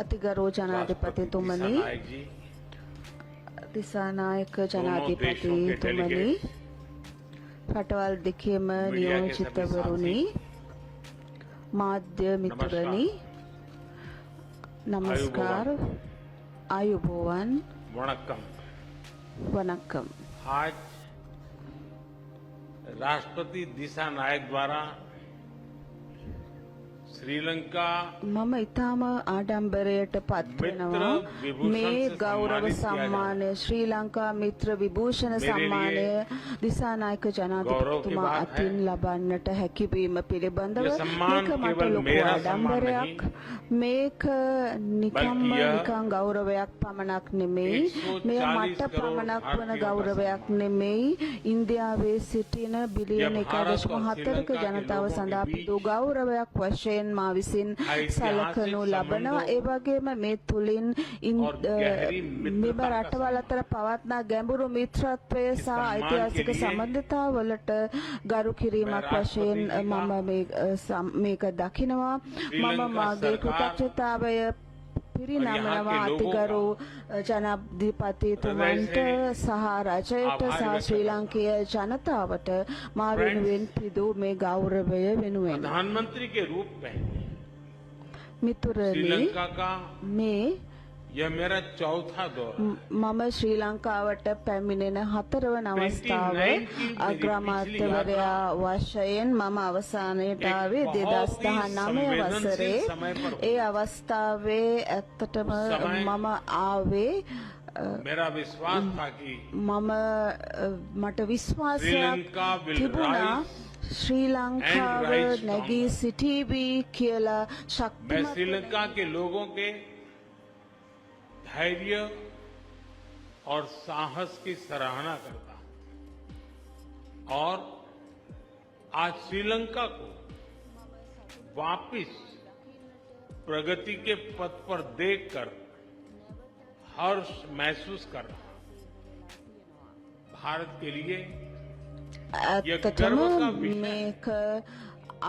අතිගරු ජනාධිපතිතුමනි දිසානායක ජනාධිපතිතුමනි රටවල් දෙකේම නියෝජිතවරුනි මාධ්‍ය මිතුරනි नमस्कार आयुबोवन वणक्कम वनक्कम। आज राष्ट्रपति दिशा नायक द्वारा श्रीलंका मम इताम आडंबरයට පත් වෙනවා මේ ගෞරව සම්මානය ශ්‍රී ලංකා මිත්‍ර විභූෂණ සම්මානය දිසානායක ජනාධිපතිතුමා අතින් ලබන්නට හැකිවීම පිළිබඳව මේක මට ලොකු ආඩම්බරයක් මේක නිකන් ගෞරවයක් පමණක් නෙමෙයි මෙය මට පමණක් වන ගෞරවයක් නෙමෙයි ඉන්දියාවේ සිටින බිලියන 1.4ක ජනතාව සඳහා පිදූ ගෞරවයක් වශයෙන් මා විසින් සලකනු ලබනවා ඒ වගේම මේ තුලින් මෙම රටවල් අතර පවත්නා ගැඹුරු මිත්‍රත්වය සහ ඓතිහාසික සම්බන්ධතාවලට ගරු කිරීමක් වශයෙන් මම මේක දකිනවා මම මාගේ කෘතඥතාවය පිරිනමනවා අතිගරු ජනාධිපතිතුමන්ට සහ රජයට සහ ශ්‍රී ලාංකේය ජනතාවට මා වෙනුවෙන් පිදූ මේ ගෞරවය වෙනුවෙන් प्रधानमंत्री के रूप में මිතුරනි श्रीलंका का මේ यह मेरा चौथा दौरा මම ශ්‍රී ලංකාවට පැමිණෙන හතරවන අවස්ථාව අග්‍රාමාත්‍යවරයා වශයෙන් මම අවසානයට ආවේ 2019 වසරේ ඒ අවස්ථාවේ ඇත්තටම මම ආවේ मेरा विश्वास था कि මට විශ්වාසයක් තිබුණා श्री लंकाव नगी सिटीवी कियला शक्ति मैं श्रीलंका के लोगों के धैर्य और साहस की सराहना करता हूं और आज श्रीलंका को वापस प्रगति के पथ पर देखकर हर्ष महसूस कर रहा हूं भारत के लिए ඇත්තටම මේක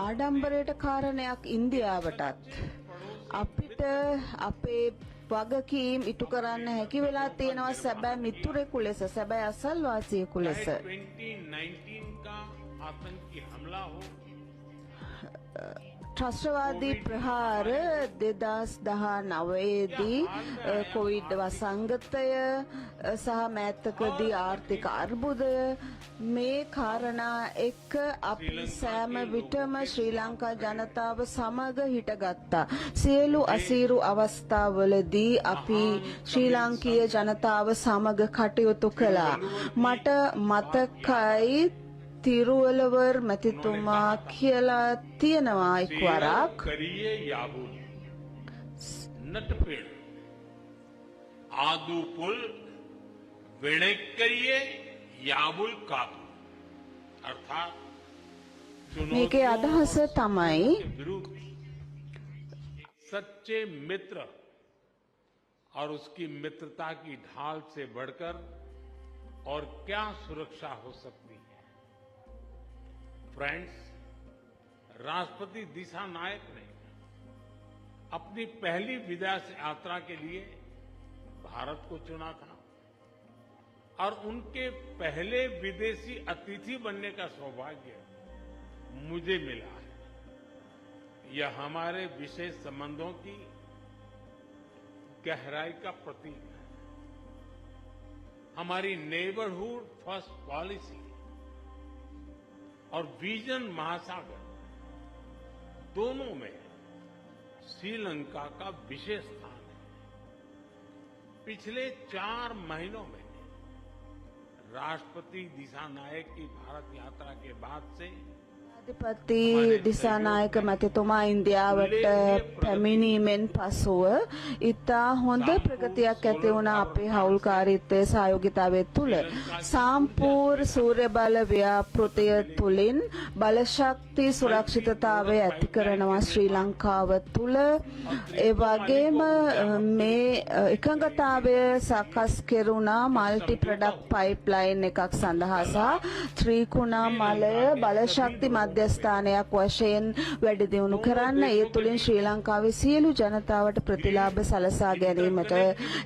ආඩම්බරයට කාරණයක් ඉන්දියාවටත් අපිට අපේ වගකීම් ඉටු කරන්න හැකි වෙලා තියෙනවා සැබෑ මිතුරෙකු ලෙස සැබෑ අසල්වාසියෙකු ලෙස 2019 का आतंकी हमला हो ත්‍රස්තවාදී ප්‍රහාර 2019 දී කොවිඩ් වසංගතය සහ මෑතකදී ආර්ථික අර්බුදය මේ කාරණා එක්ක අපි සෑම විටම ශ්‍රී ලංකා ජනතාව සමග හිටගත්තා. සියලු අසීරු අවස්ථාවලදී අපි ශ්‍රී ලාංකීය ජනතාව සමග කටයුතු කළා. මට මතකයි तिरुवलवर मतितुमा කියලා තියෙනවා එක්වරක් करिए याबुल नटपेड़ आदू पुल वेणेक करिए याबुल काबू अर्थात මේකේ අදහස තමයි सच्चे मित्र और उसकी मित्रता की ढाल से बढ़कर और क्या सुरक्षा हो सकती है। फ्रेंड्स, राष्ट्रपति दिशा नायक ने अपनी पहली विदेश यात्रा के लिए भारत को चुना था और उनके पहले विदेशी अतिथि बनने का सौभाग्य मुझे मिला है। यह हमारे विशेष संबंधों की गहराई का प्रतीक है। हमारी नेबरहुड फर्स्ट पॉलिसी और विजन महासागर दोनों में श्रीलंका का विशेष स्थान है। पिछले 4 महीनों में राष्ट्रपति दिशा नायक की भारत यात्रा के बाद से අධිපති දිසානායක මැතිතුමා ඉන්දියාවට පැමිණීමෙන් පසුව ඉතා හොඳ ප්‍රගතියක් ඇති වුණා අපේ හවුල්කාරීත්වයේ සහයෝගිතාවය තුළ සම්පූර්ණ සූර්ය බල ව්‍යාපෘතිය තුළින් බලශක්ති සුරක්ෂිතතාවය ඇති කරනවා ශ්‍රී ලංකාව තුළ ඒ වගේම මේ එකඟතාවය සකස් කෙරුණා මල්ටි ප්‍රොඩක්ට් පයිප්ලයින් එකක් සඳහා සහ ත්‍රිකුණාමලය බලශක්ති මධ්‍ය මධ්‍යස්ථානයක් වශයෙන් වැඩි දියුණු කරන්න ඒ තුළින් ශ්‍රී ලංකාවේ සියලු ජනතාවට ප්‍රතිලාභ සලසා ගැනීමට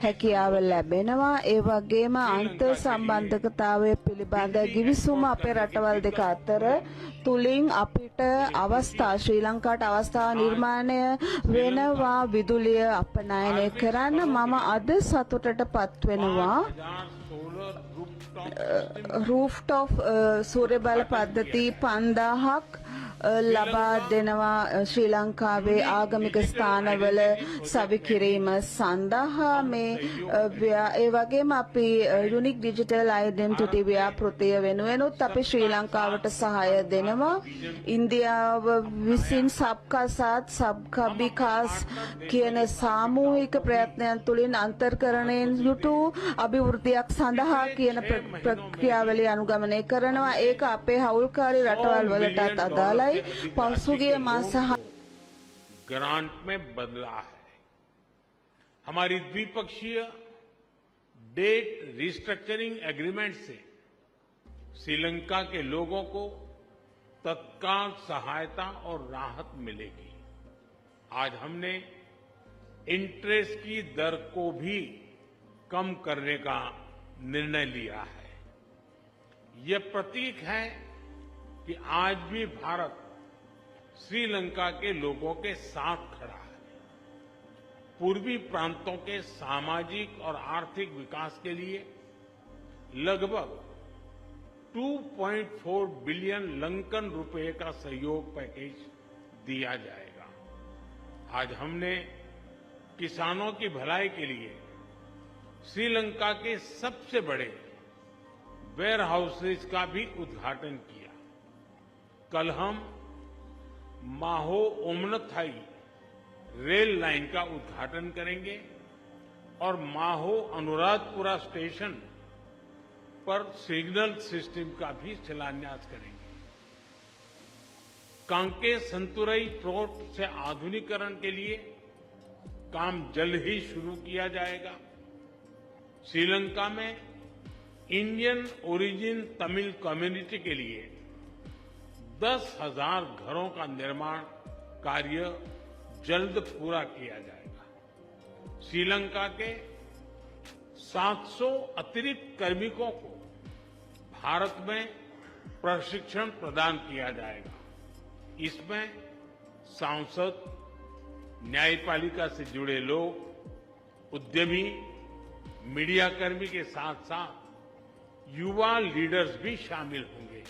හැකියාව ලැබෙනවා. ඒ වගේම අන්තර් සම්බන්ධතාවය පිළිබඳ ගිවිසුම අපේ රටවල් දෙක අතර තුලින් අපිට අවස්ථා ශ්‍රී ලංකාවට අවස්ථා නිර්මාණය වෙනවා විදුලිය අපනයනය කරන්න. මම අද සතුටටපත් වෙනවා රූෆ්ටොප් සූර්ය බල පද්ධති 5000ක් ලබා දෙනවා ශ්‍රී ලංකාවේ ආගමික ස්ථානවල සවි කිරීම සඳහා. මේ ඒ වගේම අපි යුනික් ඩිජිටල් අයිඩෙන්ටිටි ව්‍යාපෘතිය වෙනුවෙනුත් අපි ශ්‍රී ලංකාවට සහාය දෙනවා. ඉන්දියාව විසින් සබ්කා සාත් සබ්කා විකාස් කියන සාමූහික ප්‍රයත්නයන් තුළින් අන්තර්කරණයෙන් යුතු අභිවෘද්ධියක් සඳහා කියන ප්‍රක්‍රියාවලිය අනුගමනය කරනවා. ඒක අපේ හවුල්කාරී රටවල් වලටත් අදාළයි. पशुगे मांसाहार ग्रांट में बदला है. हमारी द्विपक्षीय डेट रिस्ट्रक्चरिंग एग्रीमेंट से श्रीलंका के लोगों को तत्काल सहायता और राहत मिलेगी. आज हमने इंटरेस्ट की दर को भी कम करने का निर्णय लिया है. यह प्रतीक है कि आज भी भारत श्रीलंका के लोगों के साथ खड़ा है. पूर्वी प्रांतों के सामाजिक और आर्थिक विकास के लिए लगभग 2.4 बिलियन लंकन रुपए का सहयोग पैकेज दिया जाएगा. आज हमने किसानों की भलाई के लिए श्रीलंका के सबसे बड़े वेयर हाउसेज का भी उद्घाटन किया. कल हम माहो ओमनथाई रेल लाइन का उद्घाटन करेंगे और माहो अनुराधपुरा स्टेशन पर सिग्नल सिस्टम का भी शिलान्यास करेंगे. कांके संतुरई पोर्ट से आधुनिकीकरण के लिए काम जल्द ही शुरू किया जाएगा. श्रीलंका में इंडियन ओरिजिन तमिल कम्युनिटी के लिए 10,000 घरों का निर्माण कार्य जल्द पूरा किया जाएगा. श्रीलंका के 700 अतिरिक्त कार्मिकों को भारत में प्रशिक्षण प्रदान किया जाएगा. इसमें सांसद, न्यायपालिका से जुड़े लोग, उद्यमी, मीडियाकर्मी के साथ साथ युवा लीडर्स भी शामिल होंगे.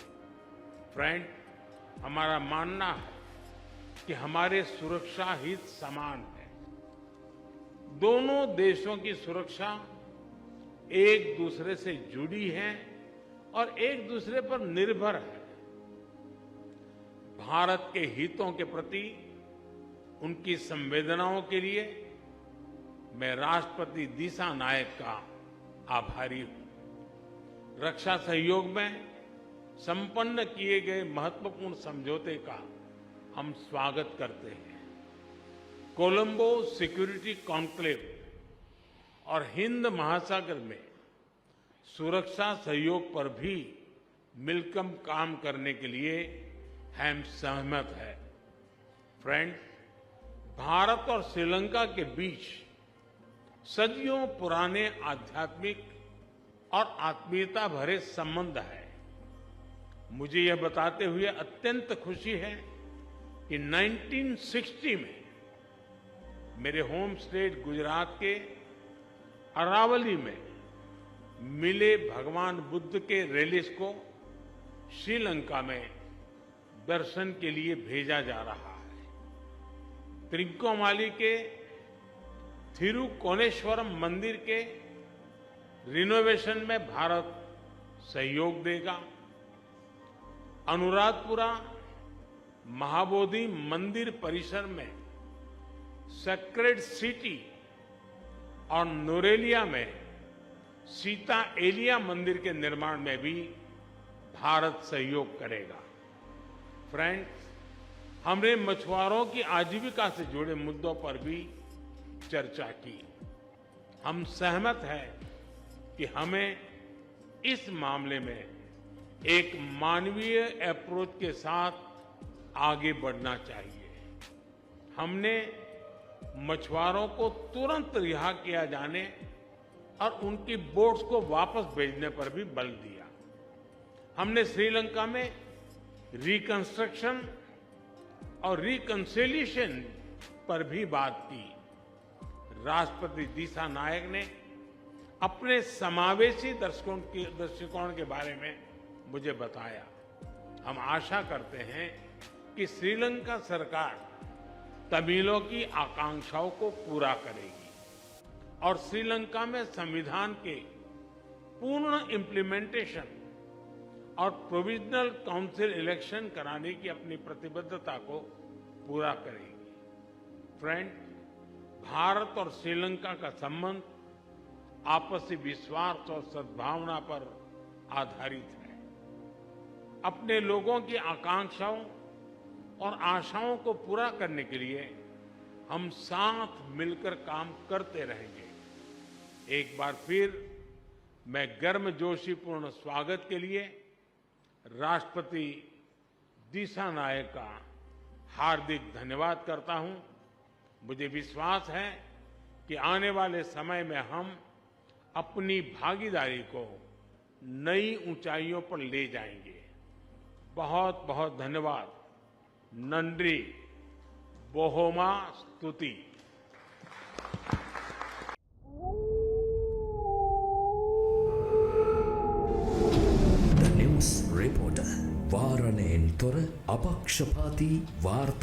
फ्रेंड, हमारा मानना है कि हमारे सुरक्षा हित समान है. दोनों देशों की सुरक्षा एक दूसरे से जुड़ी है और एक दूसरे पर निर्भर है. भारत के हितों के प्रति उनकी संवेदनाओं के लिए मैं राष्ट्रपति दिशा नायक का आभारी हूं. रक्षा सहयोग में संपन्न किए गए महत्वपूर्ण समझौते का हम स्वागत करते हैं. कोलंबो सिक्योरिटी कॉन्क्लेव और हिंद महासागर में सुरक्षा सहयोग पर भी मिलकर काम करने के लिए हम सहमत हैं. फ्रेंड्स, भारत और श्रीलंका के बीच सदियों पुराने आध्यात्मिक और आत्मीयता भरे संबंध है. मुझे यह बताते हुए अत्यंत खुशी है कि 1960 में मेरे होम स्टेट गुजरात के अरावली में मिले भगवान बुद्ध के रेलिस को श्रीलंका में दर्शन के लिए भेजा जा रहा है. त्रिकोमाली के थिरुकोनेश्वरम मंदिर के रिनोवेशन में भारत सहयोग देगा. अनुराधपुरा महाबोधि मंदिर परिसर में सेक्रेड सिटी और नोरेलिया में सीता एलिया मंदिर के निर्माण में भी भारत सहयोग करेगा. फ्रेंड्स, हमने मछुआरों की आजीविका से जुड़े मुद्दों पर भी चर्चा की. हम सहमत हैं कि हमें इस मामले में एक मानवीय अप्रोच के साथ आगे बढ़ना चाहिए। हमने मछुआरों को तुरंत रिहा किया जाने और उनकी बोट्स को वापस भेजने पर भी बल दिया। हमने श्रीलंका में रिकंस्ट्रक्शन और रिकंसिलिएशन पर भी बात की। राष्ट्रपति दिशा नायक ने अपने समावेशी दृष्टिकोण के बारे में मुझे बताया। हम आशा करते हैं कि श्रीलंका सरकार तमिलों की आकांक्षाओं को पूरा करेगी और श्रीलंका में संविधान के पूर्ण इम्प्लीमेंटेशन और प्रोविजनल काउंसिल इलेक्शन कराने की अपनी प्रतिबद्धता को पूरा करेगी। फ्रेंड, भारत और श्रीलंका का संबंध आपसी विश्वास और सद्भावना पर आधारित है। अपने लोगों की आकांक्षाओं और आशाओं को पूरा करने के लिए हम साथ मिलकर काम करते रहेंगे। एक बार फिर मैं गर्मजोशीपूर्ण स्वागत के लिए राष्ट्रपति दिशा नायक का हार्दिक धन्यवाद करता हूं। मुझे विश्वास है कि आने वाले समय में हम अपनी भागीदारी को नई ऊंचाइयों पर ले जाएंगे। बहुत बहुत धन्यवाद। नंद्री बोहोमा स्तुति। द न्यूज़ रिपोर्टर वारणेन तोर अपक्षपाती वार्ता